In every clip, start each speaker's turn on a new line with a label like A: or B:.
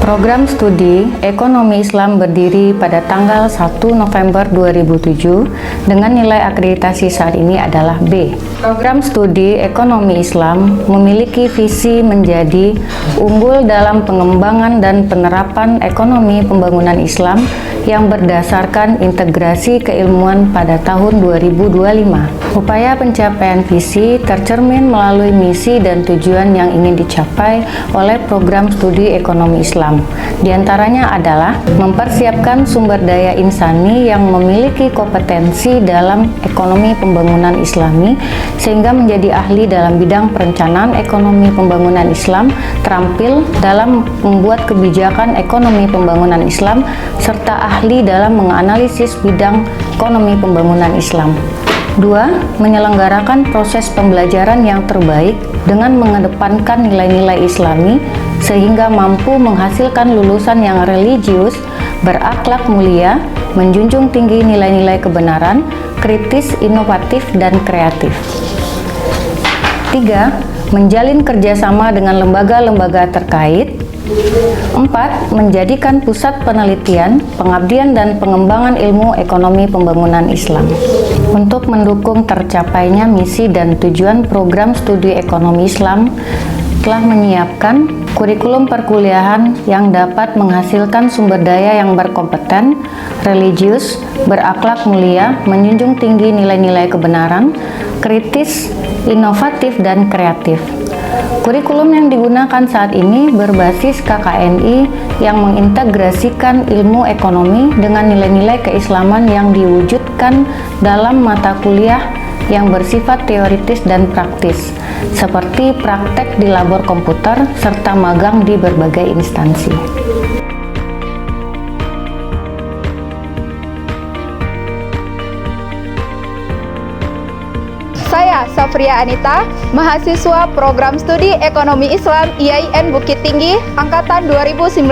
A: Program studi Ekonomi Islam berdiri pada tanggal 1 November 2007 dengan nilai akreditasi saat ini adalah B. Program studi Ekonomi Islam memiliki visi menjadi unggul dalam pengembangan dan penerapan ekonomi pembangunan Islam yang berdasarkan integrasi keilmuan pada tahun 2025. Upaya pencapaian visi tercermin melalui misi dan tujuan yang ingin dicapai oleh program studi ekonomi Islam. Di antaranya adalah mempersiapkan sumber daya insani yang memiliki kompetensi dalam ekonomi pembangunan Islami sehingga menjadi ahli dalam bidang perencanaan ekonomi pembangunan Islam, terampil dalam membuat kebijakan ekonomi pembangunan Islam, serta ahli dalam menganalisis bidang ekonomi pembangunan Islam. 2. Menyelenggarakan proses pembelajaran yang terbaik dengan mengedepankan nilai-nilai Islami sehingga mampu menghasilkan lulusan yang religius, berakhlak mulia, menjunjung tinggi nilai-nilai kebenaran, kritis, inovatif, dan kreatif. 3. Menjalin kerjasama dengan lembaga-lembaga terkait. 4. Menjadikan pusat penelitian, pengabdian, dan pengembangan ilmu ekonomi pembangunan Islam. Untuk mendukung tercapainya misi dan tujuan program studi ekonomi Islam telah menyiapkan kurikulum perkuliahan yang dapat menghasilkan sumber daya yang berkompeten, religius, berakhlak mulia, menjunjung tinggi nilai-nilai kebenaran, kritis, inovatif, dan kreatif. Kurikulum yang digunakan saat ini berbasis KKNI yang mengintegrasikan ilmu ekonomi dengan nilai-nilai keislaman yang diwujudkan dalam mata kuliah yang bersifat teoritis dan praktis, seperti praktek di labor komputer serta magang di berbagai instansi.
B: Saya Safria Anita, mahasiswa Program Studi Ekonomi Islam IAIN Bukit Tinggi angkatan 2019.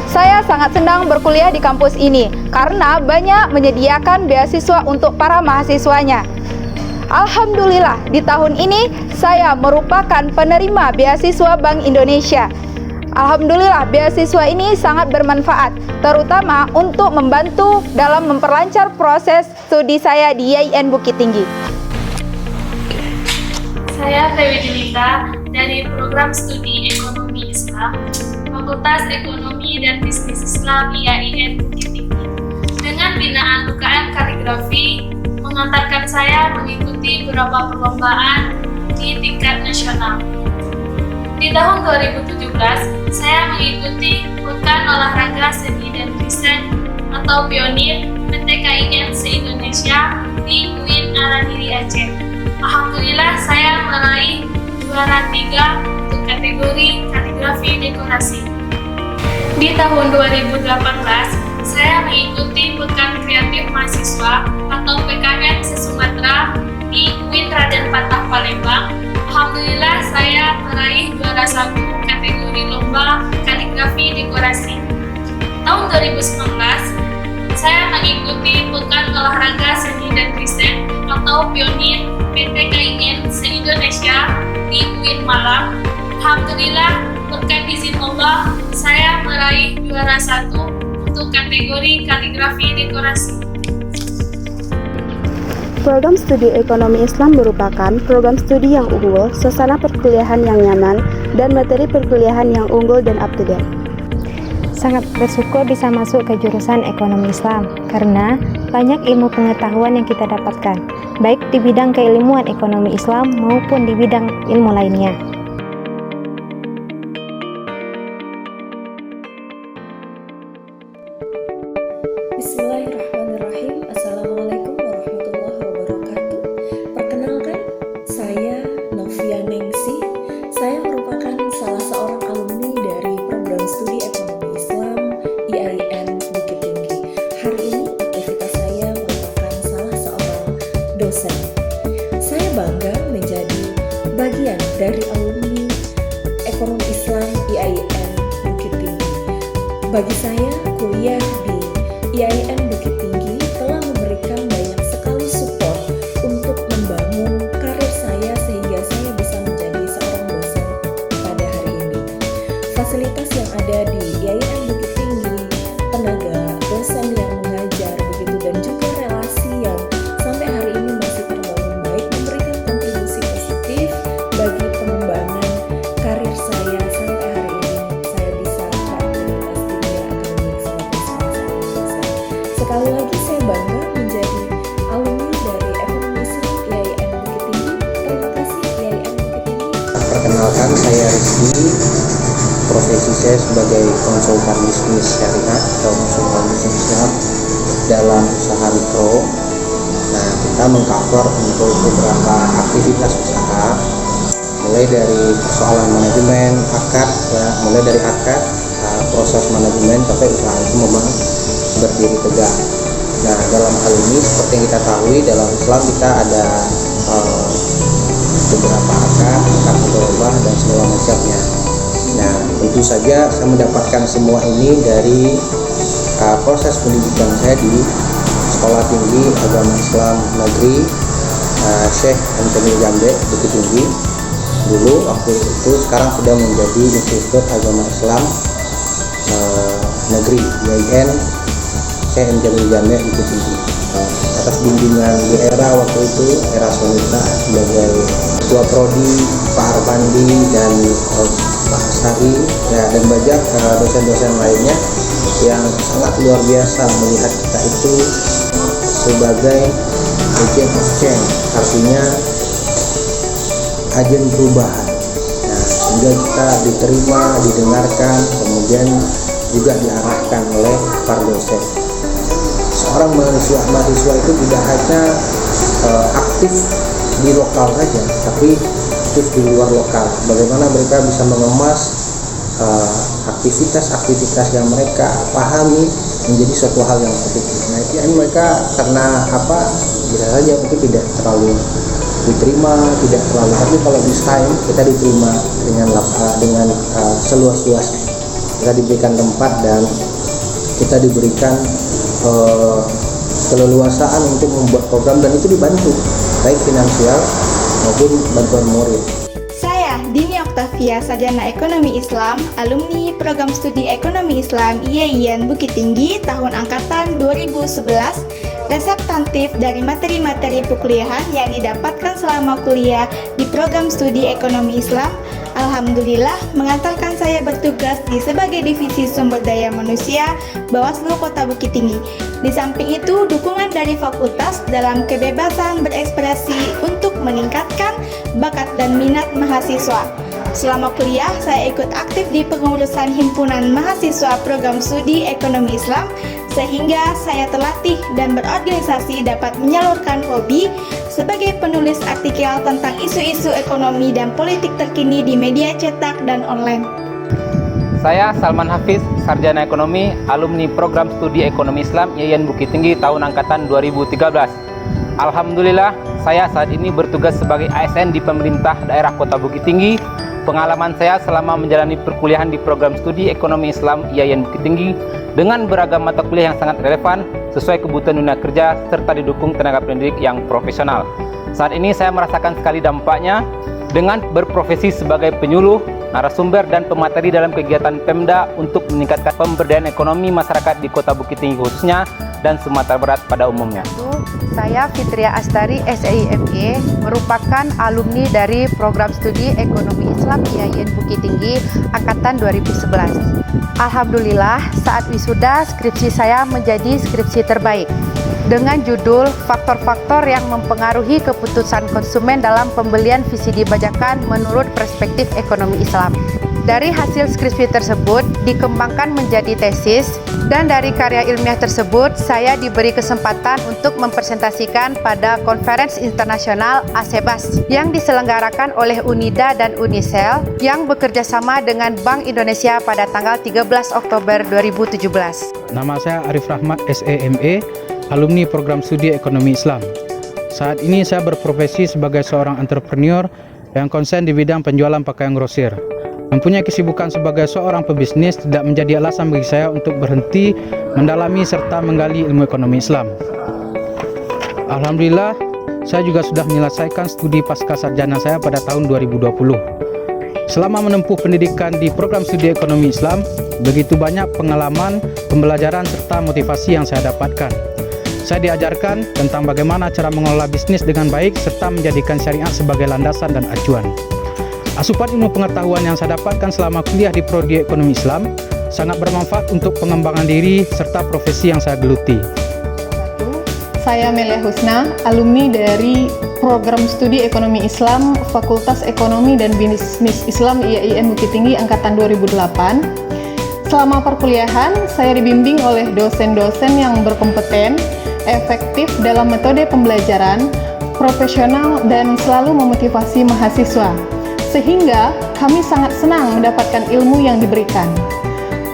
B: Saya sangat senang berkuliah di kampus ini karena banyak menyediakan beasiswa untuk para mahasiswanya. Alhamdulillah, di tahun ini saya merupakan penerima beasiswa Bank Indonesia. Alhamdulillah, beasiswa ini sangat bermanfaat, terutama untuk membantu dalam memperlancar proses studi saya di IAIN Bukit Tinggi.
C: Saya Dewi Dilita dari Program Studi Ekonomi Islam, Fakultas Ekonomi dan Bisnis Islam IAIN Bukit Tinggi. Dengan binaan UKM Kaligrafi, mengantarkan saya mengikuti beberapa perlombaan di tingkat nasional. Di tahun 2017, saya mengikuti Pekan Olahraga Seni dan Riset atau Pionir PTKIN se-Indonesia di UIN Araniri Aceh. Alhamdulillah, saya meraih juara 3 untuk kategori kaligrafi dekorasi. Di tahun 2018, saya mengikuti Pekan Kreatif Mahasiswa atau PKN se-Sumatera di UIN Raden Patah Palembang. Alhamdulillah, saya meraih juara 1 kategori lomba kaligrafi dekorasi. Tahun 2019, saya mengikuti Pekan Olahraga Seni dan Riset atau Pionir PTKIN se-Indonesia di UIN Malang. Alhamdulillah, berkat izin Allah, saya meraih juara 1 untuk kategori kaligrafi dekorasi.
D: Program studi ekonomi Islam merupakan program studi yang unggul, suasana perkuliahan yang nyaman, dan materi perkuliahan yang unggul dan up to date.
E: Sangat bersyukur bisa masuk ke jurusan ekonomi Islam karena banyak ilmu pengetahuan yang kita dapatkan, baik di bidang keilmuan ekonomi Islam maupun di bidang ilmu lainnya.
F: Bismillahirrahmanirrahim. Assalamualaikum warahmatullahi wabarakatuh. Perkenalkan, saya Novia Ningsih. Saya merupakan salah seorang alumni dari program studi ekonomi Islam IAIN Bukit Tinggi. Hari ini aktivitas saya merupakan salah seorang dosen. Saya bangga menjadi bagian dari alumni ekonomi Islam IAIN Bukit Tinggi. Bagi saya, kuliah di IAIN Bukit Tinggi telah memberikan banyak sekali support untuk membangun karir saya sehingga saya bisa menjadi seorang dosen pada hari ini. fasilitas yang ada di IAIN Bukit Tinggi, tenaga dosen yang mengajar begitu, dan juga relasi yang sampai hari ini masih terbangun baik, memberikan kontribusi positif bagi pengembangan karir saya sampai hari ini saya bisa beraktivitas di dunia akademik sebagai salah satu dosen. Sekali lagi saya bangga menjadi alumni dari Ekonomi Islam IAIN Bukit Tinggi. Terima kasih IAIN Bukit Tinggi.
G: Perkenalkan, saya Rizky. Profesi saya sebagai konsultan bisnis syariah atau konsultan bisnis Islam dalam usaha mikro. Nah, kita mengcover untuk beberapa aktivitas usaha, mulai dari persoalan manajemen, akad, ya, mulai dari akad, proses manajemen sampai usaha itu memang berdiri tegak. Nah, dalam hal ini seperti yang kita tahu, dalam Islam kita ada beberapa akad mudharabah dan segala macamnya. Nah, tentu saja saya mendapatkan semua ini dari proses pendidikan saya di Sekolah Tinggi Agama Islam Negeri Syekh Jamil Jambe Bukit Tinggi. Dulu waktu itu, sekarang sudah menjadi Institut Agama Islam Negeri IAIN Syekh Jamil Jambe Bukit Tinggi. Atas bimbingan di era waktu itu, era Sonita, sebagai Ketua Prodi Pak Arpandi dan Pak Asari, ya, dan banyak dosen-dosen lainnya yang sangat luar biasa melihat kita itu sebagai agent of change, artinya agen perubahan. Nah, sehingga kita diterima, didengarkan, kemudian juga diarahkan oleh para dosen. Seorang mahasiswa itu tidak hanya aktif di lokal saja, tapi aktif di luar lokal. Bagaimana mereka bisa mengemas aktivitas-aktivitas yang mereka pahami menjadi suatu hal yang positif. Nah, ini mereka karena bisa saja mungkin tidak terlalu diterima, tidak terlalu, tapi kalau desain kita diterima dengan seluas-luasnya. Kita diberikan tempat dan kita diberikan keleluasaan untuk membuat program, dan itu dibantu baik finansial maupun bantuan murid.
B: Saya Dini Oktavia, sarjana Ekonomi Islam, alumni Program Studi Ekonomi Islam IAIN Bukit Tinggi tahun angkatan 2011, dan substantif dari materi-materi perkuliahan yang didapatkan selama kuliah di Program Studi Ekonomi Islam. Alhamdulillah mengantarkan saya bertugas di sebagai Divisi Sumber Daya Manusia Bawaslu Kota Bukit Tinggi. Di samping itu, dukungan dari fakultas dalam kebebasan berekspresi untuk meningkatkan bakat dan minat mahasiswa. Selama kuliah, saya ikut aktif di pengurusan himpunan mahasiswa Program Studi Ekonomi Islam, sehingga saya terlatih dan berorganisasi dapat menyalurkan hobi sebagai penulis artikel tentang isu-isu ekonomi dan politik terkini di media cetak dan online.
H: Saya Salman Hafiz, sarjana ekonomi, alumni Program Studi Ekonomi Islam IAIN Bukit Tinggi tahun angkatan 2013. Alhamdulillah, saya saat ini bertugas sebagai ASN di pemerintah daerah Kota Bukit Tinggi. Pengalaman saya selama menjalani perkuliahan di Program Studi Ekonomi Islam IAIN Bukit Tinggi dengan beragam mata kuliah yang sangat relevan sesuai kebutuhan dunia kerja serta didukung tenaga pendidik yang profesional. Saat ini saya merasakan sekali dampaknya dengan berprofesi sebagai penyuluh, narasumber dan pemateri dalam kegiatan Pemda untuk meningkatkan pemberdayaan ekonomi masyarakat di Kota Bukit Tinggi khususnya dan Sumatera Barat pada umumnya.
I: Saya Fitria Astari, SIMG, merupakan alumni dari Program Studi Ekonomi Islam IAIN Bukit Tinggi angkatan 2011. Alhamdulillah, saat wisuda skripsi saya menjadi skripsi terbaik dengan judul Faktor-faktor yang mempengaruhi keputusan konsumen dalam pembelian VCD bajakan menurut perspektif ekonomi Islam. Dari hasil skripsi tersebut dikembangkan menjadi tesis, dan dari karya ilmiah tersebut saya diberi kesempatan untuk mempresentasikan pada konferensi internasional ASEBAS yang diselenggarakan oleh UNIDA dan UNISEL yang bekerja sama dengan Bank Indonesia pada tanggal 13 Oktober 2017.
J: Nama saya Arif Rahmat, SEME, alumni Program Studi Ekonomi Islam. Saat ini saya berprofesi sebagai seorang entrepreneur yang konsen di bidang penjualan pakaian grosir. Mempunyai kesibukan sebagai seorang pebisnis tidak menjadi alasan bagi saya untuk berhenti mendalami serta menggali ilmu ekonomi Islam. Alhamdulillah, saya juga sudah menyelesaikan studi pasca sarjana saya pada tahun 2020. Selama menempuh pendidikan di program studi ekonomi Islam, begitu banyak pengalaman, pembelajaran serta motivasi yang saya dapatkan. Saya diajarkan tentang bagaimana cara mengelola bisnis dengan baik serta menjadikan syariat sebagai landasan dan acuan. Asupan ilmu pengetahuan yang saya dapatkan selama kuliah di Prodi Ekonomi Islam sangat bermanfaat untuk pengembangan diri serta profesi yang saya geluti.
K: Saya Melia Husna, alumni dari Program Studi Ekonomi Islam, Fakultas Ekonomi dan Bisnis Islam IAIN Bukit Tinggi Angkatan 2008. Selama perkuliahan, saya dibimbing oleh dosen-dosen yang berkompeten, efektif dalam metode pembelajaran, profesional, dan selalu memotivasi mahasiswa. Sehingga kami sangat senang mendapatkan ilmu yang diberikan.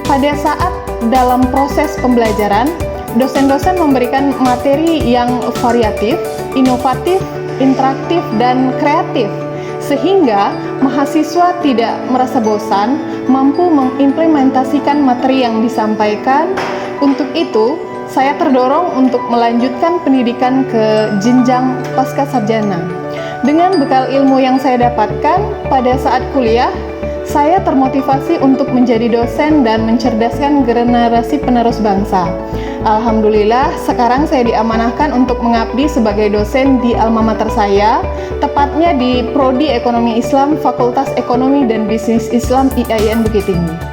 K: Pada saat dalam proses pembelajaran, dosen-dosen memberikan materi yang variatif, inovatif, interaktif, dan kreatif, sehingga mahasiswa tidak merasa bosan, mampu mengimplementasikan materi yang disampaikan. Untuk itu, saya terdorong untuk melanjutkan pendidikan ke jenjang pasca sarjana. Dengan bekal ilmu yang saya dapatkan pada saat kuliah, saya termotivasi untuk menjadi dosen dan mencerdaskan generasi penerus bangsa. Alhamdulillah, sekarang saya diamanahkan untuk mengabdi sebagai dosen di alma mater saya, tepatnya di Prodi Ekonomi Islam, Fakultas Ekonomi dan Bisnis Islam IAIN Bukit Tinggi.